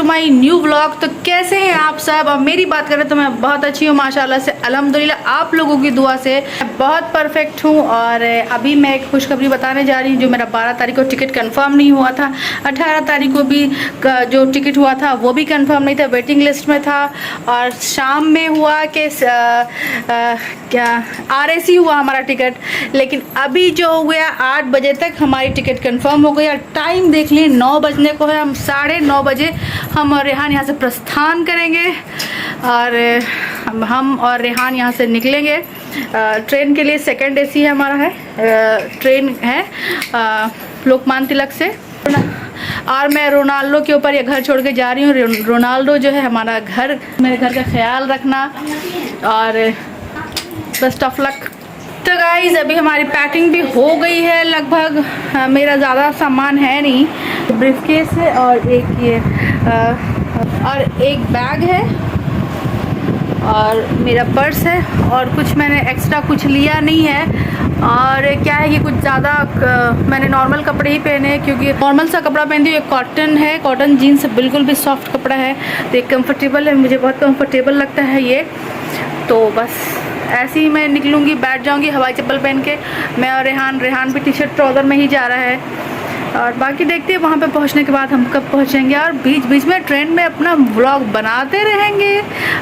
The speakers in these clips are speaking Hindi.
My new vlog. तो कैसे हैं आप सब? अब मेरी बात करें तो मैं बहुत अच्छी हूँ माशाल्लाह से, अल्हम्दुलिल्लाह। आप लोगों की दुआ से मैं बहुत परफेक्ट हूँ। और अभी मैं एक खुशखबरी बताने जा रही हूँ। जो मेरा 12 तारीख को टिकट कंफर्म नहीं हुआ था, 18 तारीख को भी जो टिकट हुआ था वो भी कंफर्म नहीं था, वेटिंग लिस्ट में था। और शाम में हुआ कि क्या RAC हुआ हमारा टिकट, लेकिन अभी जो हो गया 8 बजे तक हमारी टिकट कंफर्म हो गई। और टाइम देख लिए 9 बजने को है। हम 9:30 बजे हम और रेहान यहाँ से प्रस्थान करेंगे और हम और रेहान यहाँ से निकलेंगे ट्रेन के लिए। सेकंड AC है हमारा, है ट्रेन है लोकमान्य तिलक से। और मैं रोनाल्डो के ऊपर ये घर छोड़ के जा रही हूँ। रोनाल्डो जो है हमारा घर, मेरे घर का ख्याल रखना और बेस्ट ऑफ लक। तो गाइज अभी हमारी पैकिंग भी हो गई है लगभग। मेरा ज़्यादा सामान है नहीं, ब्रीफकेस है और एक ये और एक बैग है और मेरा पर्स है और कुछ मैंने एक्स्ट्रा कुछ लिया नहीं है। और क्या है कि कुछ ज़्यादा मैंने नॉर्मल कपड़े ही पहने हैं, क्योंकि नॉर्मल सा कपड़ा पहनती हूँ। कॉटन है, कॉटन जीन्स बिल्कुल भी सॉफ्ट कपड़ा है, तो ये कंफर्टेबल है, मुझे बहुत कंफर्टेबल लगता है ये। तो बस ऐसे ही मैं निकलूँगी, बैठ जाऊँगी हवाई चप्पल पहन के। मैं और रेहान भी टी-शर्ट ट्राउज़र में ही जा रहा है। और बाकी देखते हैं वहाँ पे पहुँचने के बाद हम कब पहुँचेंगे। और बीच बीच में ट्रेन में अपना व्लॉग बनाते रहेंगे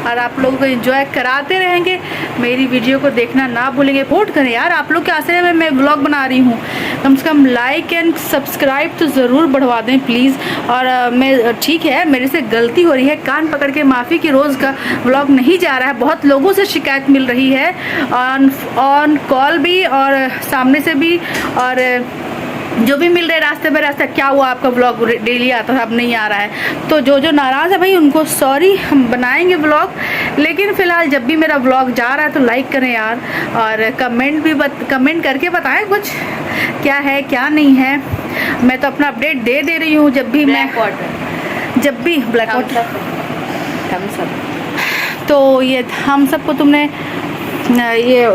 और आप लोगों को एंजॉय कराते रहेंगे। मेरी वीडियो को देखना ना भूलेंगे। वोट करें यार, आप लोग के आसरे में मैं व्लॉग बना रही हूँ। कम से कम लाइक एंड सब्सक्राइब तो ज़रूर बढ़वा दें प्लीज़। और मैं ठीक है, मेरे से गलती हो रही है, कान पकड़ के माफ़ी की। रोज़ का व्लॉग नहीं जा रहा है, बहुत लोगों से शिकायत मिल रही है, ऑन कॉल भी और सामने से भी, और जो भी मिल रहे रास्ते में। रास्ता क्या हुआ, आपका व्लॉग डेली आता था, अब नहीं आ रहा है। तो जो नाराज़ है भाई उनको सॉरी, हम बनाएंगे व्लॉग। लेकिन फ़िलहाल जब भी मेरा व्लॉग जा रहा है तो लाइक करें यार, और कमेंट करके बताएं कुछ क्या है क्या नहीं है। मैं तो अपना अपडेट दे रही हूँ जब भी ब्लैक वाटर थम्स अप। तो ये हम सबको तुमने ये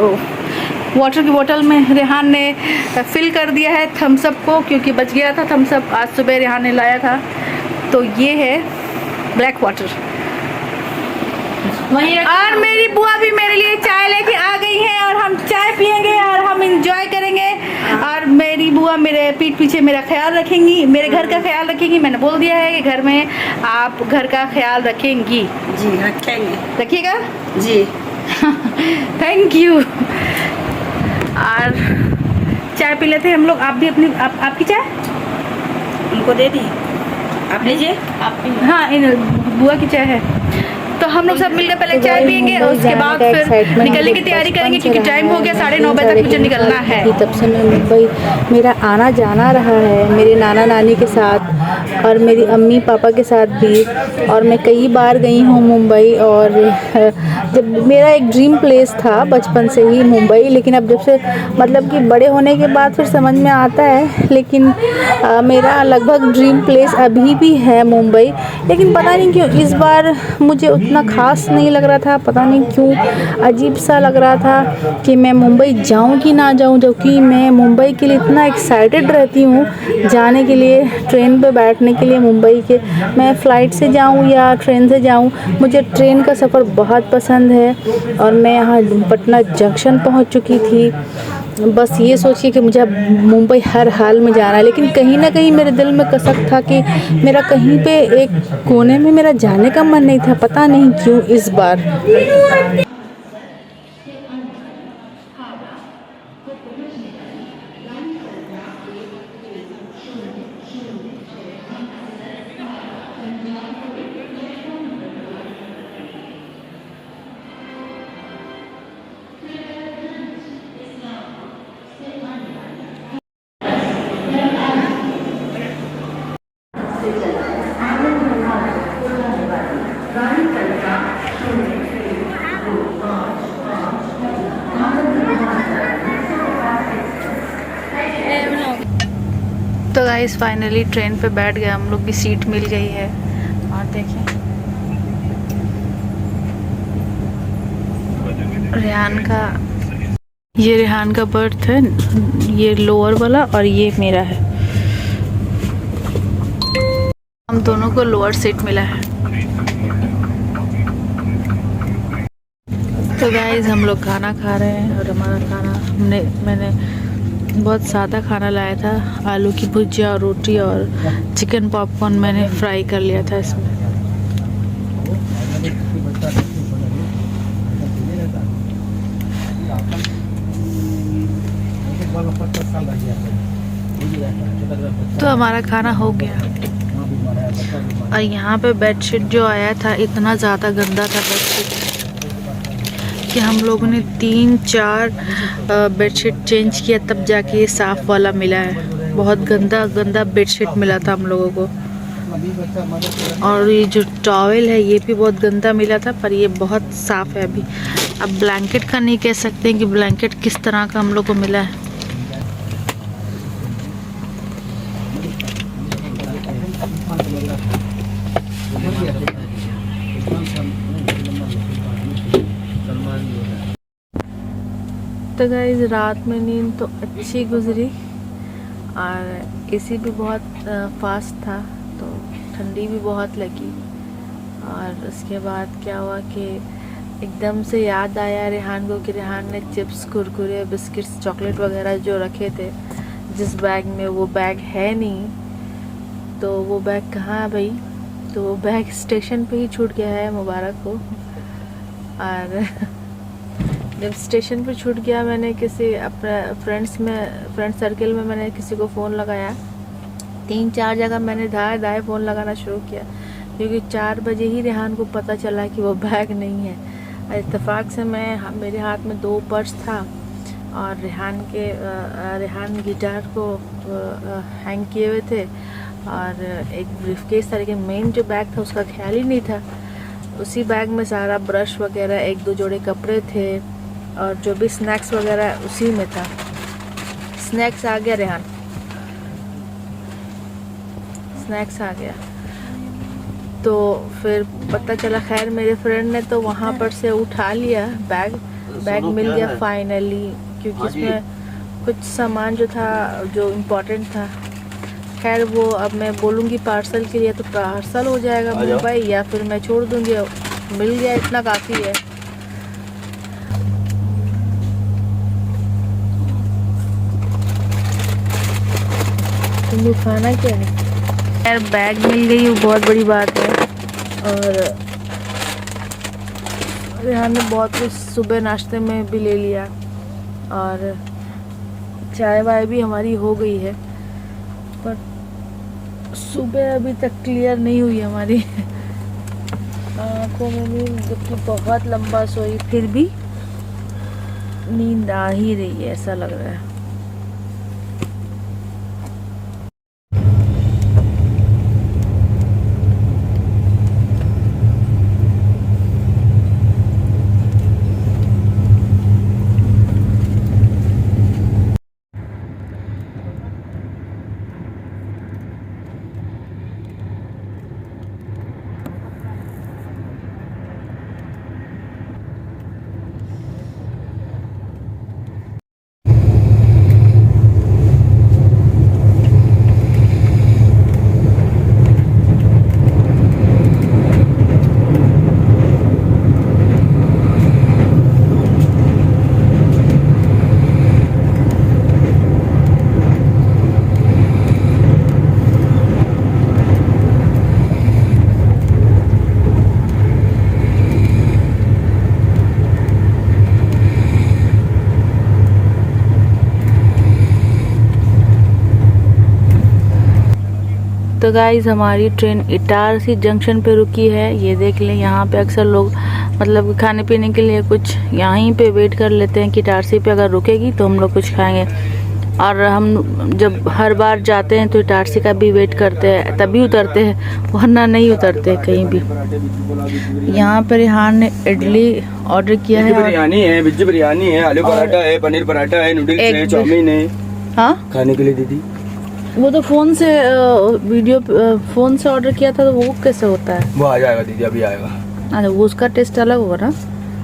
वाटर की बोतल में रेहान ने फिल कर दिया है थम्स अप को, क्योंकि बच गया था थम्स अप, आज सुबह रेहान ने लाया था। तो ये है ब्लैक वाटर। और मेरी बुआ भी मेरे लिए चाय लेके आ गई है और हम चाय पियेंगे और हम इंजॉय करेंगे। और मेरी बुआ मेरे पीठ पीछे मेरा ख्याल रखेंगी, मेरे घर का ख्याल रखेंगी। मैंने बोल दिया है कि घर में आप घर का ख्याल रखेंगी। जी रखेंगे, रखिएगा जी। Thank you. और चाय पी लेते हैं हम लोग। आप भी अपनी आपकी चाय उनको दे दी, आप लीजिए। आप हाँ, इन बुआ की चाय है। तो हम लोग सब मिलकर पहले चाय पियेंगे और उसके बाद फिर निकलने की तैयारी करेंगे, क्योंकि टाइम हो गया 9:30 बजे तक मुझे निकलना है। तब से मैं मुंबई, मेरा आना जाना रहा है मेरे नाना नानी के साथ और मेरी अम्मी पापा के साथ भी। और मैं कई बार गई हूँ मुंबई। और जब मेरा एक ड्रीम प्लेस था बचपन से ही मुंबई, लेकिन अब जब से मतलब कि बड़े होने के बाद फिर समझ में आता है। लेकिन मेरा लगभग ड्रीम प्लेस अभी भी है मुंबई। लेकिन पता नहीं क्यों इस बार मुझे उतना ख़ास नहीं लग रहा था, पता नहीं क्यों अजीब सा लग रहा था कि मैं मुंबई जाऊं कि ना जाऊं, जबकि मैं मुंबई के लिए इतना एक्साइटेड रहती हूं जाने के लिए, ट्रेन पे बैठने के लिए मुंबई के। मैं फ़्लाइट से जाऊं या ट्रेन से जाऊं, मुझे ट्रेन का सफ़र बहुत पसंद है। और मैं यहाँ पटना जंक्शन पहुँच चुकी थी, बस ये सोचिए कि मुझे मुंबई हर हाल में जाना है। लेकिन कहीं ना कहीं मेरे दिल में कसक था कि मेरा कहीं पे एक कोने में मेरा जाने का मन नहीं था, पता नहीं क्यों इस बार। तो गाइस फाइनली ट्रेन पे बैठ गए हम लोग, की सीट मिल गई है। और देखिए रेहान का बर्थ है, ये लोअर वाला और ये मेरा है। हम दोनों को लोअर सीट मिला है। तो गाइस हम लोग खाना खा रहे हैं और हमारा खाना मैंने बहुत सादा खाना लाया था, आलू की भुजिया और रोटी और चिकन पॉपकॉर्न मैंने फ्राई कर लिया था इसमें। तो हमारा खाना हो गया और यहाँ पे बेडशीट जो आया था इतना ज़्यादा गंदा था बेडशीट कि हम लोगों ने 3-4 बेडशीट चेंज किया तब जाके ये साफ़ वाला मिला है। बहुत गंदा बेडशीट मिला था हम लोगों को। और ये जो टॉवेल है ये भी बहुत गंदा मिला था, पर ये बहुत साफ़ है अभी। अब ब्लैंकेट का नहीं कह सकते कि ब्लैंकेट किस तरह का हम लोग को मिला है। तो गाइस रात में नींद तो अच्छी गुजरी और एसी भी बहुत फास्ट था तो ठंडी भी बहुत लगी। और उसके बाद क्या हुआ कि एकदम से याद आया रेहान को कि रेहान ने चिप्स कुरकुरे बिस्किट्स चॉकलेट वगैरह जो रखे थे जिस बैग में, वो बैग है नहीं। तो वो बैग कहाँ है भाई? तो वो बैग स्टेशन पे ही छूट गया है मुबारक को। और जब स्टेशन पे छूट गया मैंने किसी अपने फ्रेंड सर्कल में मैंने किसी को फ़ोन लगाया। 3-4 जगह मैंने दाएं फ़ोन लगाना शुरू किया क्योंकि 4 बजे ही रेहान को पता चला कि वो बैग नहीं है। इत्तेफाक से मेरे हाथ में 2 पर्स था और रेहान गिटार को हैंग किए हुए थे और एक ब्रीफकेस तरीके मेन जो बैग था उसका ख्याल ही नहीं था। उसी बैग में सारा ब्रश वगैरह 1-2 जोड़े कपड़े थे और जो भी स्नैक्स वगैरह उसी में था। स्नैक्स आ गया रेहान, स्नैक्स आ गया। तो फिर पता चला, खैर मेरे फ्रेंड ने तो वहाँ पर से उठा लिया बैग मिल गया फाइनली, क्योंकि उसमें कुछ सामान जो था जो इम्पोर्टेंट था। खैर वो अब मैं बोलूँगी पार्सल के लिए तो पार्सल हो जाएगा मुंबई, या फिर मैं छोड़ दूँगी। मिल गया इतना काफ़ी है। तुम खाना क्या है? यार बैग मिल गई वो बहुत बड़ी बात है। और रेहान ने बहुत कुछ सुबह नाश्ते में भी ले लिया और चाय वाय भी हमारी हो गई है, पर सुबह अभी तक क्लियर नहीं हुई हमारी आँखों में नींद, जबकि बहुत लंबा सोई फिर भी नींद आ ही रही है ऐसा लग रहा है। तो गाइज़ हमारी ट्रेन इटारसी जंक्शन पे रुकी है। ये देख लें, यहाँ पे अक्सर लोग मतलब खाने पीने के लिए कुछ यहीं पे वेट कर लेते हैं कि इटारसी पे अगर रुकेगी तो हम लोग कुछ खाएंगे। और हम जब हर बार जाते हैं तो इटारसी का भी वेट करते हैं, तभी उतरते हैं, वरना नहीं उतरते कहीं भी। यहाँ पर रेहान ने इडली ऑर्डर किया है, बिरयानी है, वेज बिरयानी है, आलू पराठा है, पनीर पराठा है, नूडल्स है, चाउमीन है। हाँ खाने के लिए दीदी वो तो फ़ोन से फ़ोन से ऑर्डर किया था, तो वो कैसे होता है? वो आ जाएगा दीदी, अभी आएगा। अच्छा, वो उसका टेस्ट अलग होगा ना,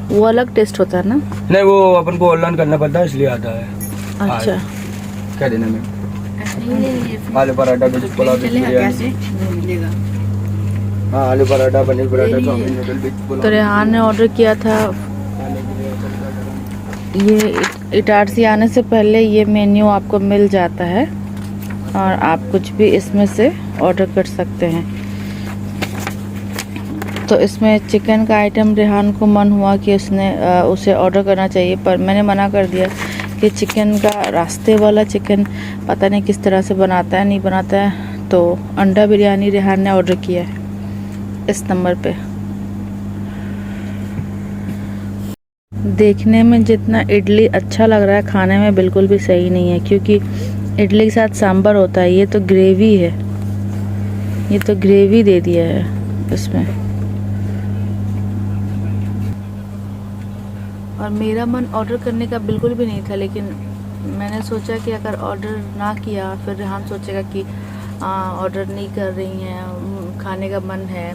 वो अलग टेस्ट होता है ना? नहीं, वो अपन को ऑनलाइन करना पड़ता है इसलिए आता है। अच्छा, क्या देना में? आलू पराठा, वेज पुलाव, वेज बिरयानी। हाँ आलू पराठा पनीर पराठा चाउमीन नूडल भी बोला। तो रेहान ने ऑर्डर किया था। ये इटारसी आने से पहले ये मेन्यू आपको मिल जाता है और आप कुछ भी इसमें से ऑर्डर कर सकते हैं। तो इसमें चिकन का आइटम रेहान को मन हुआ कि उसे ऑर्डर करना चाहिए, पर मैंने मना कर दिया कि चिकन का रास्ते वाला चिकन पता नहीं किस तरह से बनाता है नहीं बनाता है। तो अंडा बिरयानी रेहान ने ऑर्डर किया है इस नंबर पे। देखने में जितना इडली अच्छा लग रहा है, खाने में बिल्कुल भी सही नहीं है, क्योंकि इडली के साथ सांभर होता है, ये तो ग्रेवी है, ये तो ग्रेवी दे दिया है इसमें। और मेरा मन ऑर्डर करने का बिल्कुल भी नहीं था, लेकिन मैंने सोचा कि अगर ऑर्डर ना किया फिर रेहान सोचेगा कि ऑर्डर नहीं कर रही हैं, खाने का मन है।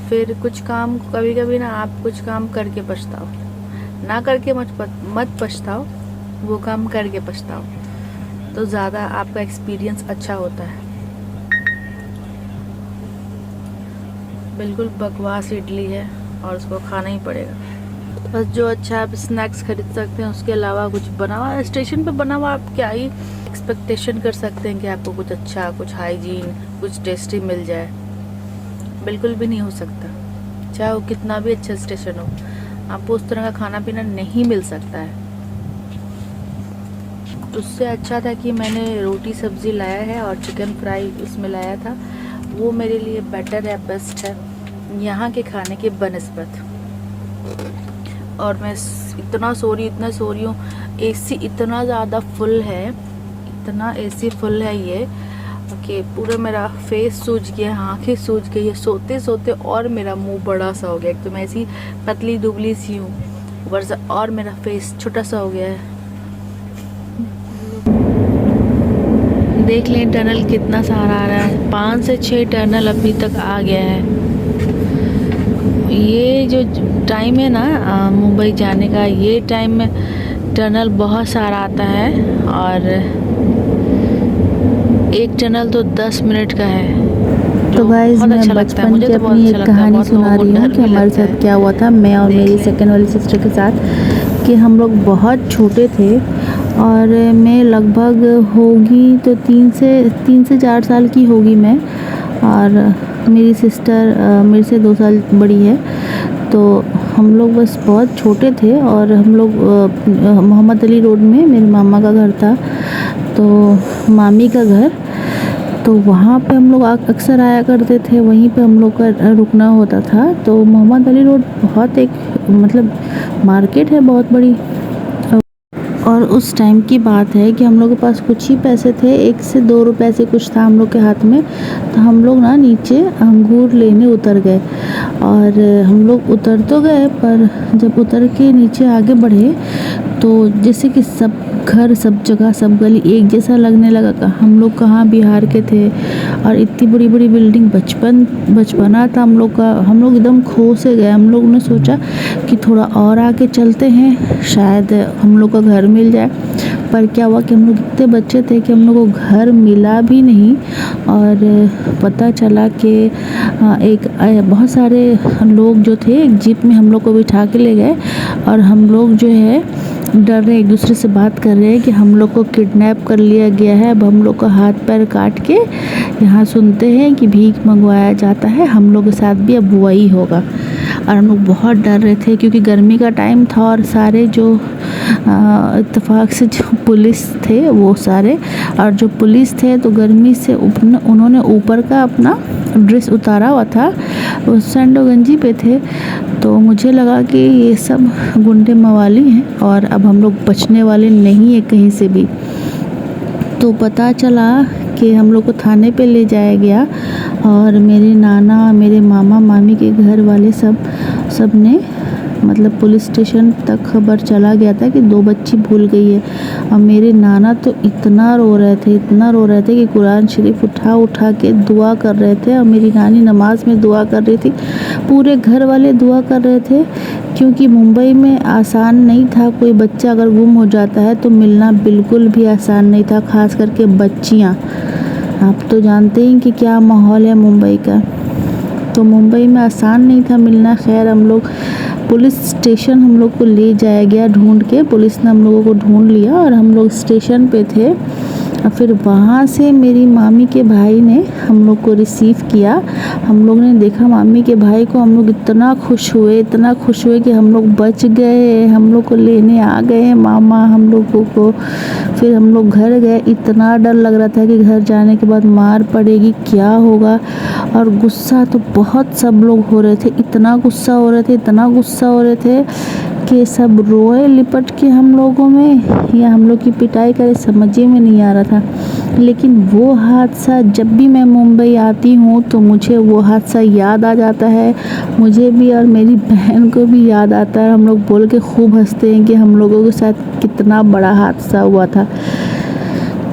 फिर कुछ काम कभी कभी ना आप कुछ काम करके पछताओ, ना करके मत पछताओ, वो काम करके पछताओ, तो ज़्यादा आपका एक्सपीरियंस अच्छा होता है। बिल्कुल बकवास इडली है और उसको खाना ही पड़ेगा। बस जो अच्छा आप स्नैक्स खरीद सकते हैं, उसके अलावा कुछ बना हुआ स्टेशन पे बना हुआ आप क्या ही एक्सपेक्टेशन कर सकते हैं कि आपको कुछ अच्छा, कुछ हाइजीन, कुछ टेस्टी मिल जाए। बिल्कुल भी नहीं हो सकता, चाहे वो कितना भी अच्छा स्टेशन हो, आपको उस तरह का खाना पीना नहीं मिल सकता है। उससे अच्छा था कि मैंने रोटी सब्ज़ी लाया है और चिकन फ्राई उसमें लाया था, वो मेरे लिए बेटर है, बेस्ट है यहाँ के खाने के बनस्बत। और मैं इतना सो रही हूँ, एसी इतना ज़्यादा फुल है, इतना एसी फुल है ये कि पूरा मेरा फेस सूज गया, आँखें सूज गई है सोते सोते, और मेरा मुंह बड़ा सा हो गया। एक तो मैं ऐसी पतली दुबली सी हूँ, ऊपर से और मेरा फेस छोटा सा हो गया है। देख लें टनल कितना सारा आ रहा है, 5 से 6 टनल अभी तक आ गया है। ये जो टाइम है ना मुंबई जाने का, ये टाइम में टनल बहुत सारा आता है, और एक टनल तो 10 मिनट का है। तो गाइस मैं बचपन की अपनी एक कहानी सुना रही हूँ कि हमारे साथ क्या हुआ था, मैं और मेरी सेकंड वाली सिस्टर के साथ। कि हम लोग बहुत छोटे थे और मैं लगभग होगी तो 3 से 4 साल की होगी मैं, और मेरी सिस्टर मेरे से 2 साल बड़ी है। तो हम लोग बस बहुत छोटे थे और हम लोग मोहम्मद अली रोड में मेरे मामा का घर था, तो मामी का घर, तो वहाँ पे हम लोग अक्सर आया करते थे, वहीं पे हम लोग का रुकना होता था। तो मोहम्मद अली रोड बहुत एक मतलब मार्केट है बहुत बड़ी, और उस टाइम की बात है कि हम लोग के पास कुछ ही पैसे थे, 1 से 2 रुपए से कुछ था हम लोग के हाथ में। तो हम लोग ना नीचे अंगूर लेने उतर गए, और हम लोग उतर तो गए, पर जब उतर के नीचे आगे बढ़े तो जैसे कि सब घर, सब जगह, सब गली एक जैसा लगने लगा। हम लोग कहाँ बिहार के थे, और इतनी बड़ी बड़ी बिल्डिंग, बचपना था हम लोग का, हम लोग एकदम खो से गए। हम लोग ने सोचा कि थोड़ा और आगे चलते हैं, शायद हम लोग का घर मिल जाए। पर क्या हुआ कि हम लोग इतने बच्चे थे कि हम लोग को घर मिला भी नहीं, और पता चला कि एक बहुत सारे लोग जो थे एक जीप में हम लोग को बिठा के ले गए, और हम लोग जो है डर रहे, एक दूसरे से बात कर रहे हैं कि हम लोग को किडनैप कर लिया गया है, अब हम लोग का हाथ पैर काट के यहाँ सुनते हैं कि भीख मंगवाया जाता है, हम लोग के साथ भी अब वही होगा। और हम लोग बहुत डर रहे थे क्योंकि गर्मी का टाइम था, और सारे जो इत्तेफाक से जो पुलिस थे वो सारे, और जो पुलिस थे तो गर्मी से उन्होंने ऊपर का अपना ड्रेस उतारा हुआ था, वो सैंडो गंजी पे थे। तो मुझे लगा कि ये सब गुंडे मवाली हैं और अब हम लोग बचने वाले नहीं है कहीं से भी। तो पता चला कि हम लोग को थाने पे ले जाया गया, और मेरे नाना, मेरे मामा मामी के घर वाले सब ने मतलब पुलिस स्टेशन तक खबर चला गया था कि 2 बच्ची भूल गई है। और मेरे नाना तो इतना रो रहे थे कि कुरान शरीफ उठा के दुआ कर रहे थे, और मेरी नानी नमाज में दुआ कर रही थी, पूरे घर वाले दुआ कर रहे थे, क्योंकि मुंबई में आसान नहीं था। कोई बच्चा अगर गुम हो जाता है तो मिलना बिल्कुल भी आसान नहीं था, खास करके बच्चियाँ। आप तो जानते हैं कि क्या माहौल है मुंबई का। तो मुंबई में आसान नहीं था मिलना। खैर हम लोग पुलिस स्टेशन हम लोग को ले जाया गया ढूंढ के, पुलिस ने हम लोगों को ढूंढ लिया और हम लोग स्टेशन पे थे। और फिर वहाँ से मेरी मामी के भाई ने हम लोग को रिसीव किया। हम लोग ने देखा मामी के भाई को, हम लोग इतना खुश हुए कि हम लोग बच गए, हम लोग को लेने आ गए मामा हम लोगों को। फिर हम लोग घर गए, इतना डर लग रहा था कि घर जाने के बाद मार पड़ेगी, क्या होगा। और गुस्सा तो बहुत सब लोग हो रहे थे, इतना गुस्सा हो रहे थे कि सब रोए लिपट के हम लोगों में, या हम लोग की पिटाई करे, समझ ही में नहीं आ रहा था। लेकिन वो हादसा, जब भी मैं मुंबई आती हूँ तो मुझे वो हादसा याद आ जाता है, मुझे भी और मेरी बहन को भी याद आता है। हम लोग बोल के खूब हंसते हैं कि हम लोगों के साथ कितना बड़ा हादसा हुआ था।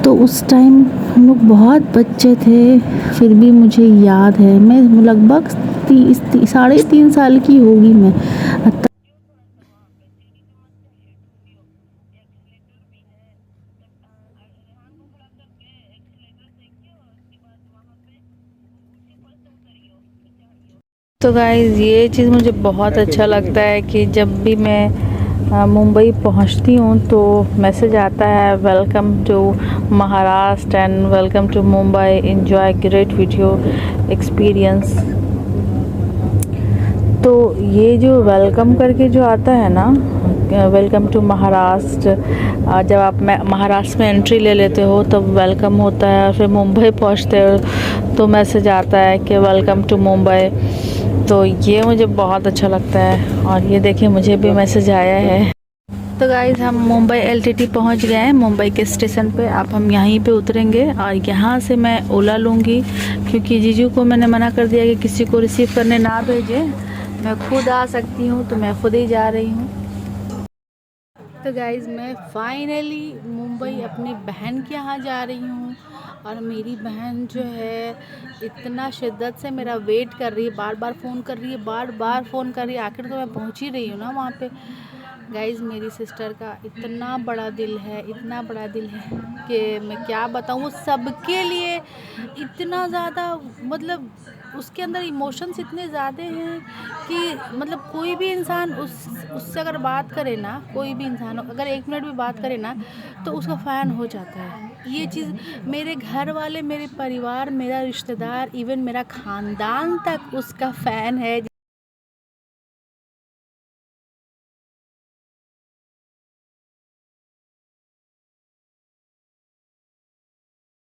तो उस टाइम हम लोग बहुत बच्चे थे, फिर भी मुझे याद है। मैं लगभग 3.5 साल की होगी मैं। तो गाइज़ ये चीज़ मुझे बहुत अच्छा लगता है कि जब भी मैं मुंबई पहुंचती हूं तो मैसेज आता है, welcome to Maharashtra and welcome to Mumbai, enjoy great video experience. तो ये जो वेलकम करके जो आता है ना, वेलकम टू महाराष्ट्र, जब आप महाराष्ट्र में एंट्री ले लेते हो तब वेलकम होता है। फिर मुंबई पहुंचते हो तो मैसेज आता है कि वेलकम टू मुंबई। तो ये मुझे बहुत अच्छा लगता है। और ये देखिए मुझे भी मैसेज आया है। तो गाइज़ हम मुंबई LTT पहुंच गए हैं, मुंबई के स्टेशन पे। अब हम यहीं पे उतरेंगे और यहाँ से मैं ओला लूँगी, क्योंकि जीजू को मैंने मना कर दिया कि किसी को रिसीव करने ना भेजे, मैं खुद आ सकती हूँ, तो मैं खुद ही जा रही हूँ। तो गाइज़ मैं फाइनली मुंबई अपनी बहन के यहाँ जा रही हूँ। और मेरी बहन जो है इतना शिद्दत से मेरा वेट कर रही है, बार बार फ़ोन कर रही है, आखिर तो मैं पहुँच ही रही हूँ ना वहाँ पे। गाइज़ मेरी सिस्टर का इतना बड़ा दिल है कि मैं क्या बताऊँ। वो सबके लिए इतना ज़्यादा, मतलब उसके अंदर इमोशंस इतने ज़्यादा हैं कि मतलब कोई भी इंसान उससे अगर बात करे ना, कोई भी इंसान अगर 1 मिनट भी बात करे ना तो उसका फ़ैन हो जाता है। ये चीज़ मेरे घर वाले, मेरे परिवार, मेरा रिश्तेदार, इवन मेरा ख़ानदान तक उसका फ़ैन है।